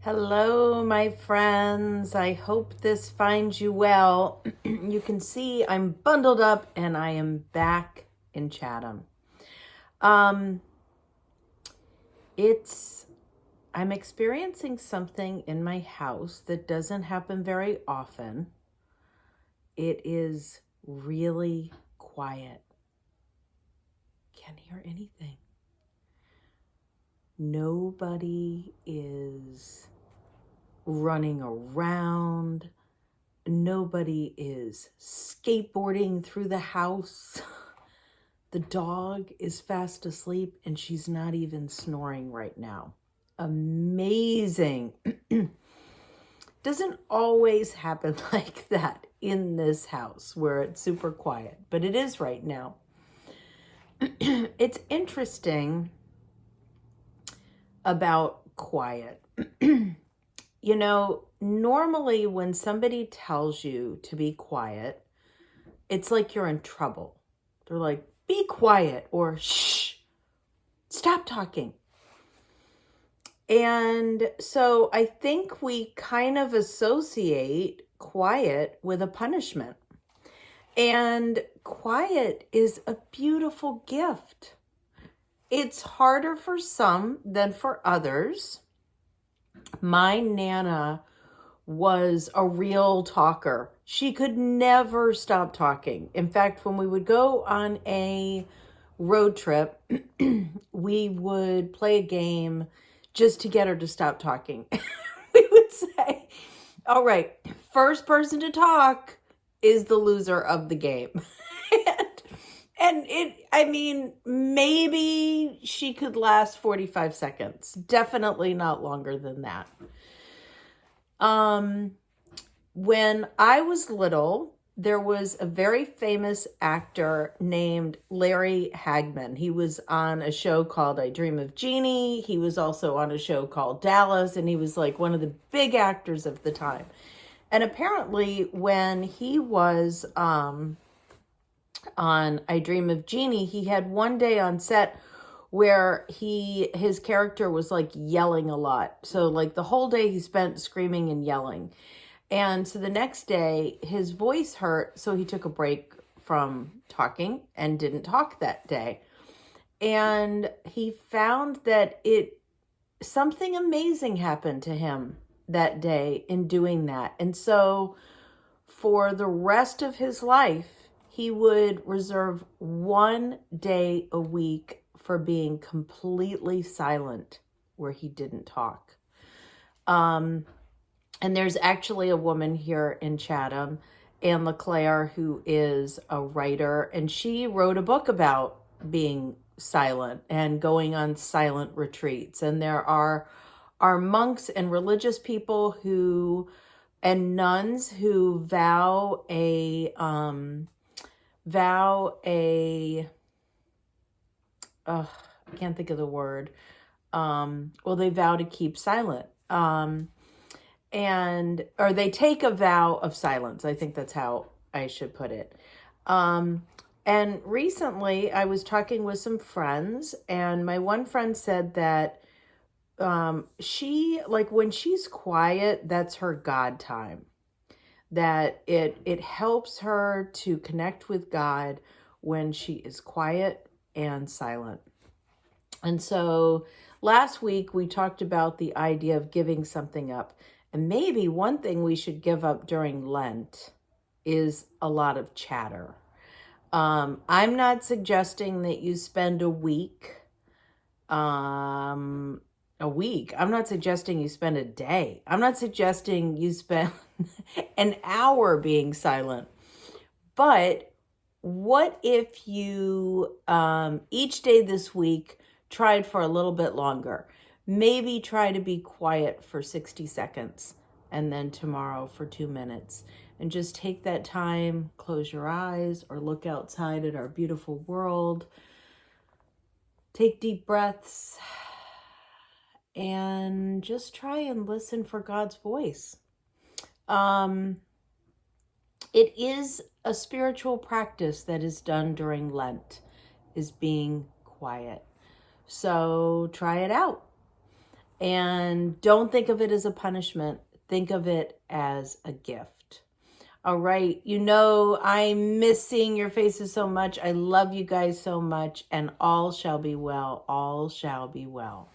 Hello, my friends. I hope this finds you well. You can see I'm bundled up and I am back in Chatham. Um, I'm experiencing something in my house that doesn't happen very often. It is really quiet. Can't hear anything. Nobody is running around. Nobody is skateboarding through the house. The dog is fast asleep and she's not even snoring right now. Amazing. Doesn't always happen like that in this house where it's super quiet, but it is right now. It's interesting about quiet. Normally when somebody tells you to be quiet, it's like you're in trouble. They're like, be quiet, or shh, stop talking. And so I think we kind of associate quiet with a punishment. And quiet is a beautiful gift. It's harder for some than for others. My Nana was a real talker. She could never stop talking. In fact, when we would go on a road trip, we would play a game just to get her to stop talking. We would say, all right, first person to talk is the loser of the game. Maybe she could last 45 seconds. Definitely not longer than that. When I was little, there was a very famous actor named Larry Hagman. He was on a show called I Dream of Jeannie. He was also on a show called Dallas, and he was like one of the big actors of the time. And apparently when he was on I Dream of Jeannie, he had one day on set where his character was like yelling a lot. So like the whole day he spent screaming and yelling. And so the next day his voice hurt, so he took a break from talking and didn't talk that day. And he found that something amazing happened to him that day in doing that. And so for the rest of his life, he would reserve one day a week for being completely silent where he didn't talk. And there's actually a woman here in Chatham, Anne LeClaire, who is a writer, and she wrote a book about being silent and going on silent retreats. And there are monks and religious people and nuns who vow a I can't think of the word. They vow to keep silent. Or they take a vow of silence. I think that's how I should put it. And recently I was talking with some friends, and my one friend said that when she's quiet, that's her God time. That it helps her to connect with God when she is quiet and silent. And so last week we talked about the idea of giving something up. And maybe one thing we should give up during Lent is a lot of chatter. I'm not suggesting that you spend a week. I'm not suggesting you spend a day. I'm not suggesting you spend an hour being silent. But what if you each day this week tried for a little bit longer? Maybe try to be quiet for 60 seconds and then tomorrow for 2 minutes. And just take that time, close your eyes, or look outside at our beautiful world. Take deep breaths and just try and listen for God's voice. It is a spiritual practice that is done during Lent, is being quiet. So try it out. And don't think of it as a punishment. Think of it as a gift. All right. You know, I'm missing your faces so much. I love you guys so much. And all shall be well. All shall be well.